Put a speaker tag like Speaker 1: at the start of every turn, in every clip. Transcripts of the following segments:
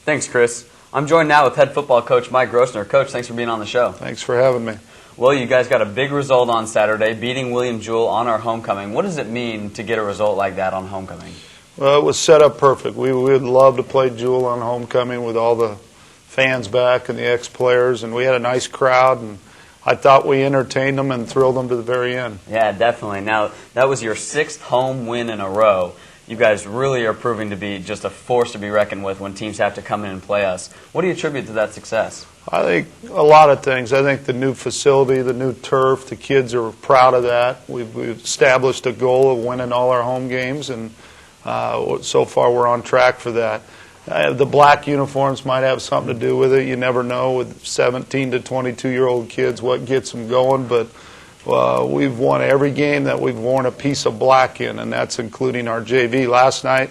Speaker 1: Thanks, Chris. I'm joined now with head football coach Mike Grossner. Coach, thanks for being on the show.
Speaker 2: Thanks for having me.
Speaker 1: Well, you guys got a big result on Saturday, beating William Jewell on our homecoming. What does it mean to get a result like that on homecoming?
Speaker 2: Well, it was set up perfect. We would love to play Jewell on homecoming with all the fans back and the ex-players, and we had a nice crowd, and I thought we entertained them and thrilled them to the very end.
Speaker 1: Yeah, definitely. Now, that was your 6th home win in a row. You guys really are proving to be just a force to be reckoned with when teams have to come in and play us. What do you attribute to that success?
Speaker 2: I think a lot of things. I think the new facility, the new turf, the kids are proud of that. We've established a goal of winning all our home games, and so far we're on track for that. The black uniforms might have something to do with it. You never know with 17 to 22-year-old kids what gets them going, but we've won every game that we've worn a piece of black in, and that's including our JV. Last night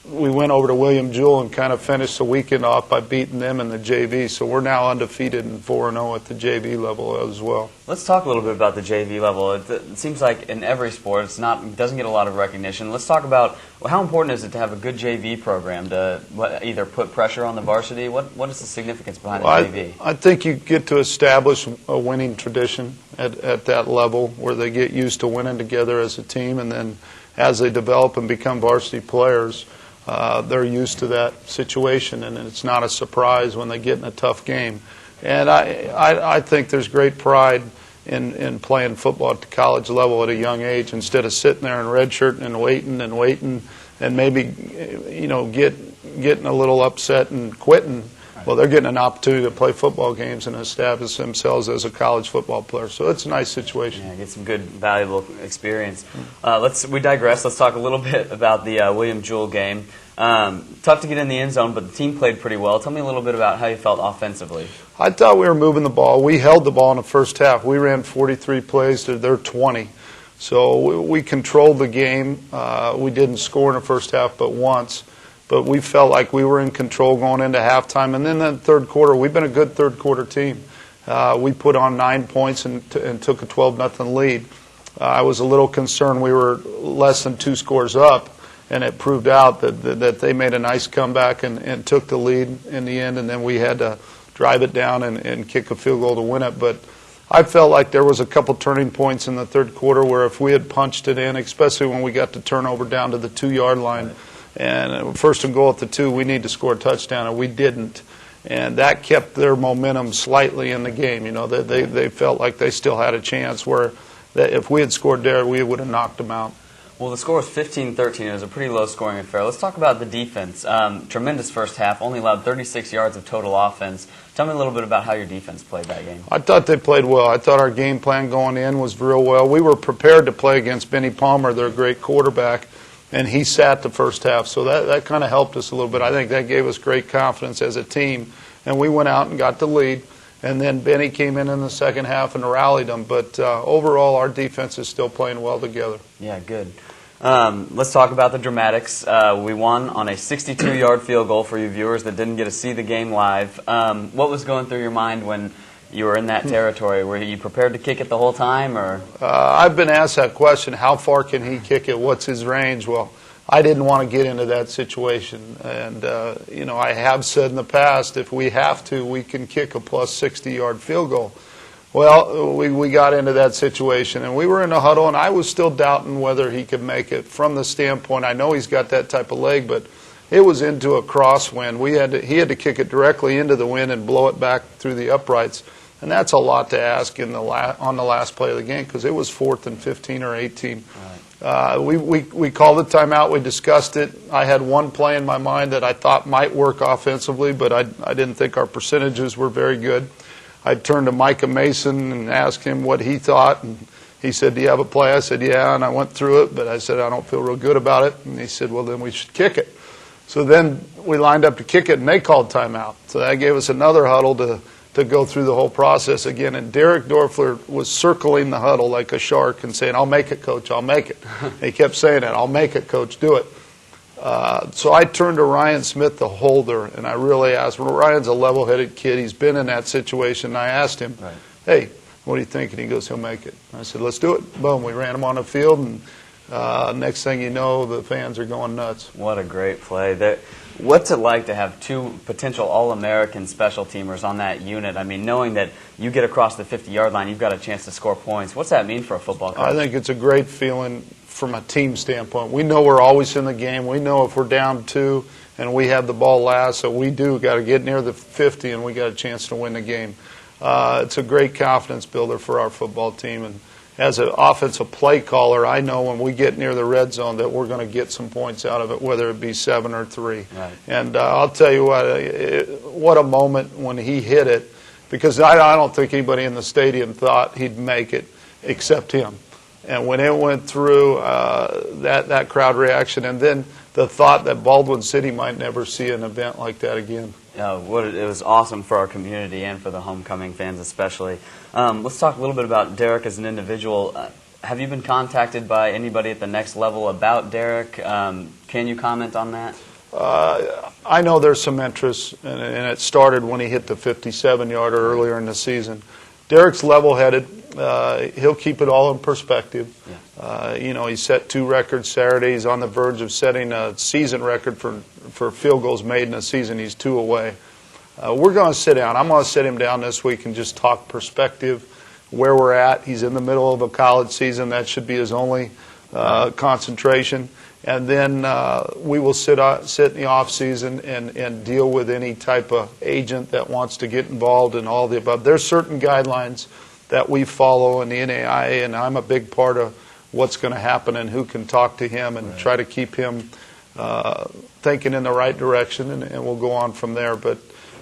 Speaker 2: we went over to William Jewell and kind of finished the weekend off by beating them in the JV, so we're now undefeated and 4-0 at the JV level as well.
Speaker 1: Let's talk a little bit about the JV level. It seems like in every sport it doesn't get a lot of recognition. Let's talk about how important is it to have a good JV program to either put pressure on the varsity? What is the significance behind the JV?
Speaker 2: I think you get to establish a winning tradition at that level where they get used to winning together as a team, and then as they develop and become varsity players, they're used to that situation, and it's not a surprise when they get in a tough game. And I think there's great pride in playing football at the college level at a young age instead of sitting there in redshirting and waiting and maybe getting a little upset and quitting. Well, they're getting an opportunity to play football games and establish themselves as a college football player. So it's a nice situation.
Speaker 1: Yeah, get some good, valuable experience. We digress. Let's talk a little bit about the William Jewell game. Tough to get in the end zone, but the team played pretty well. Tell me a little bit about how you felt offensively.
Speaker 2: I thought we were moving the ball. We held the ball in the first half. We ran 43 plays to their 20. So we controlled the game. We didn't score in the first half but once. But we felt like we were in control going into halftime. And then in the third quarter, we've been a good third-quarter team. We put on 9 points and took a 12-0 lead. I was a little concerned we were less than 2 scores up, and it proved out that they made a nice comeback and took the lead in the end, and then we had to drive it down and kick a field goal to win it. But I felt like there was a couple turning points in the third quarter where if we had punched it in, especially when we got the turnover down to the 2-yard line, and first and goal at the 2, we need to score a touchdown, and we didn't. And that kept their momentum slightly in the game. You know, they felt like they still had a chance where if we had scored there, we would have knocked them out.
Speaker 1: Well, the score was 15-13. It was a pretty low-scoring affair. Let's talk about the defense. Tremendous first half, only allowed 36 yards of total offense. Tell me a little bit about how your defense played that game.
Speaker 2: I thought they played well. I thought our game plan going in was real well. We were prepared to play against Benny Palmer, their great quarterback, and he sat the first half, so that kind of helped us a little bit. I think that gave us great confidence as a team, and we went out and got the lead, and then Benny came in the second half and rallied them. But overall, our defense is still playing well together.
Speaker 1: Yeah, good. Let's talk about the dramatics. We won on a 62-yard field goal for you viewers that didn't get to see the game live. What was going through your mind when you were in that territory? Were you prepared to kick it the whole time, or?
Speaker 2: I've been asked that question, how far can he kick it, what's his range? Well, I didn't want to get into that situation, and I have said in the past, if we have to, we can kick a plus 60-yard field goal. Well, we got into that situation, and we were in a huddle, and I was still doubting whether he could make it from the standpoint, I know he's got that type of leg, but it was into a crosswind. He had to kick it directly into the wind and blow it back through the uprights. And that's a lot to ask on the last play of the game because it was 4th and 15 or 18. Right. We called the timeout. We discussed it. I had one play in my mind that I thought might work offensively, but I didn't think our percentages were very good. I turned to Micah Mason and asked him what he thought, and he said, "Do you have a play?" I said, "Yeah," and I went through it, but I said, "I don't feel real good about it." And he said, "Well, then we should kick it." So then we lined up to kick it, and they called timeout. So that gave us another huddle to go through the whole process again. And Derek Dorfler was circling the huddle like a shark and saying, "I'll make it, Coach, I'll make it." He kept saying that, "I'll make it, Coach, do it." So I turned to Ryan Smith, the holder, and I really asked, well, Ryan's a level-headed kid. He's been in that situation. And I asked him, "Hey, what do you think?" And he goes, "He'll make it." And I said, "Let's do it." Boom, we ran him on the field, and next thing you know, the fans are going nuts.
Speaker 1: What a great play. What's it like to have two potential All-American special teamers on that unit? I mean, knowing that you get across the 50-yard line, you've got a chance to score points. What's that mean for a football coach?
Speaker 2: I think it's a great feeling from a team standpoint. We know we're always in the game. We know if we're down 2 and we have the ball last, so we do got to get near the 50 and we got a chance to win the game. It's a great confidence builder for our football team. And as an offensive play caller, I know when we get near the red zone that we're going to get some points out of it, whether it be 7 or 3.
Speaker 1: Right.
Speaker 2: And I'll tell you what a moment when he hit it, because I don't think anybody in the stadium thought he'd make it except him. And when it went through, that crowd reaction, and then the thought that Baldwin City might never see an event like that again.
Speaker 1: It was awesome for our community and for the homecoming fans especially. Let's talk a little bit about Derek as an individual. Have you been contacted by anybody at the next level about Derek? Can you comment on that?
Speaker 2: I know there's some interest, and it started when he hit the 57-yarder earlier in the season. Derek's level-headed. He'll keep it all in perspective. Yeah. He set 2 records Saturday. He's on the verge of setting a season record for field goals made in a season. He's 2 away. We're going to sit down. I'm going to sit him down this week and just talk perspective, where we're at. He's in the middle of a college season. That should be his only concentration. And then we will sit in the off season and deal with any type of agent that wants to get involved in all the above. There's certain guidelines that we follow in the NAIA, and I'm a big part of what's going to happen and who can talk to him and try to keep him thinking in the right direction, and we'll go on from there. But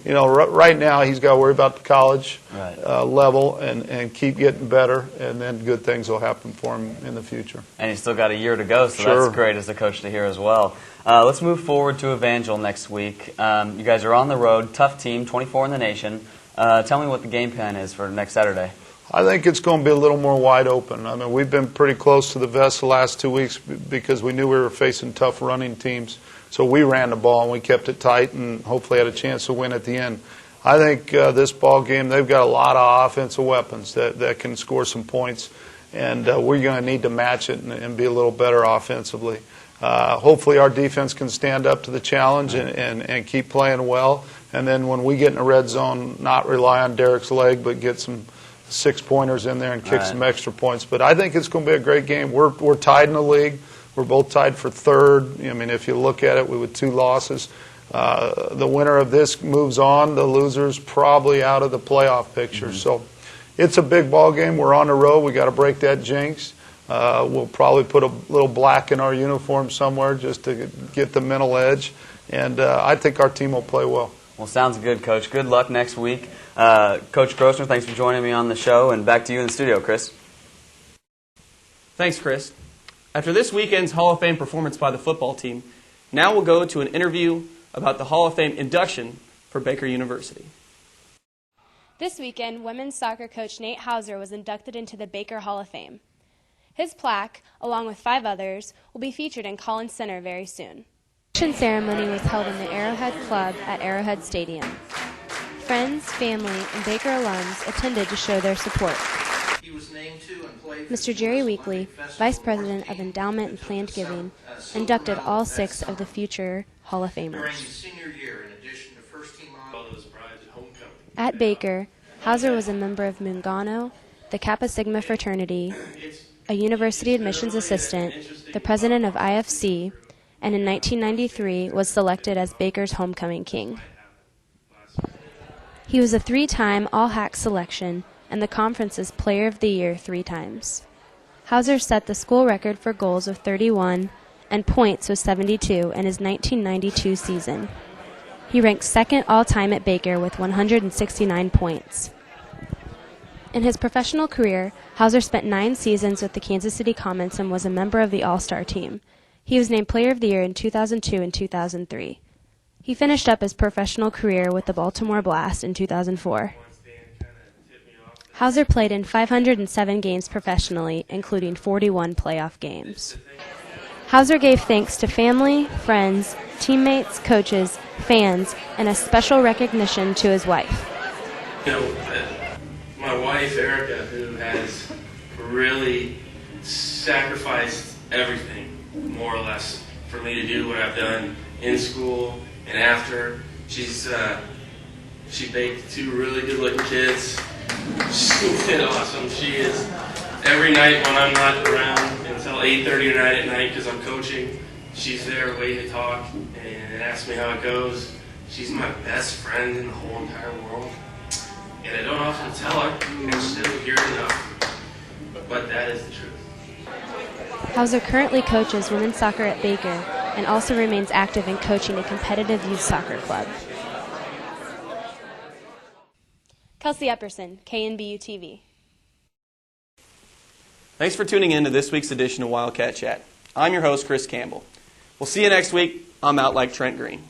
Speaker 2: right now he's got to worry about the college level and keep getting better, and then good things will happen for him in the future. And
Speaker 1: he's still got a year to go, so
Speaker 2: Sure.
Speaker 1: That's great as a coach to hear as well. Let's move forward to Evangel next week. You guys are on the road, tough team, 24 in the nation. Tell me what the game plan is for next Saturday.
Speaker 2: I think it's going to be a little more wide open. I mean, we've been pretty close to the vest the last 2 weeks because we knew we were facing tough running teams. So we ran the ball and we kept it tight and hopefully had a chance to win at the end. I think this ball game, they've got a lot of offensive weapons that can score some points, and we're going to need to match it and be a little better offensively. Hopefully our defense can stand up to the challenge and keep playing well, and then when we get in the red zone, not rely on Derek's leg, but get some 6-pointers in there and kick some extra points. But I think it's going to be a great game. We're tied in the league. We're both tied for 3rd. I mean, if you look at it, we with 2 losses. The winner of this moves on. The loser's probably out of the playoff picture. Mm-hmm. So it's a big ball game. We're on the road. We got to break that jinx. We'll probably put a little black in our uniform somewhere just to get the mental edge. And I think our team will play well.
Speaker 1: Well, sounds good, Coach. Good luck next week. Coach Grossner, thanks for joining me on the show. And back to you in the studio, Chris.
Speaker 3: Thanks, Chris. After this weekend's Hall of Fame performance by the football team, now we'll go to an interview about the Hall of Fame induction for Baker University.
Speaker 4: This weekend, women's soccer coach Nate Hauser was inducted into the Baker Hall of Fame. His plaque, along with 5 others, will be featured in Collins Center very soon. The induction ceremony was held in the Arrowhead Club at Arrowhead Stadium. Friends, family, and Baker alums attended to show their support. Mr. Jerry Weekly, Vice President of Endowment and Planned Giving, inducted all 6 of the future Hall of Famers. At Baker, Hauser was a member of Mungano, the Kappa Sigma fraternity, a university admissions assistant, the president of IFC, and in 1993 was selected as Baker's homecoming king. He was a 3-time All-HAC selection and the conference's Player of the Year 3 times. Hauser set the school record for goals of 31 and points with 72 in his 1992 season. He ranked 2nd all-time at Baker with 169 points. In his professional career, Hauser spent 9 seasons with the Kansas City Comets and was a member of the All-Star team. He was named Player of the Year in 2002 and 2003. He finished up his professional career with the Baltimore Blast in 2004. Hauser played in 507 games professionally, including 41 playoff games. Hauser gave thanks to family, friends, teammates, coaches, fans, and a special recognition to his wife.
Speaker 5: My wife, Erica, who has really sacrificed everything, more or less, for me to do what I've done in school and after. She baked 2 really good-looking kids. She did awesome. She is, every night when I'm not around until 8:30 at night because I'm coaching, she's there waiting to talk and ask me how it goes. She's my best friend in the whole entire world. And I don't often tell her, and she doesn't hear it enough. But that is the truth.
Speaker 4: Hauser currently coaches women's soccer at Baker and also remains active in coaching a competitive youth soccer club. Kelsey Epperson, KNBU-TV.
Speaker 3: Thanks for tuning in to this week's edition of Wildcat Chat. I'm your host, Chris Campbell. We'll see you next week. I'm out like Trent Green.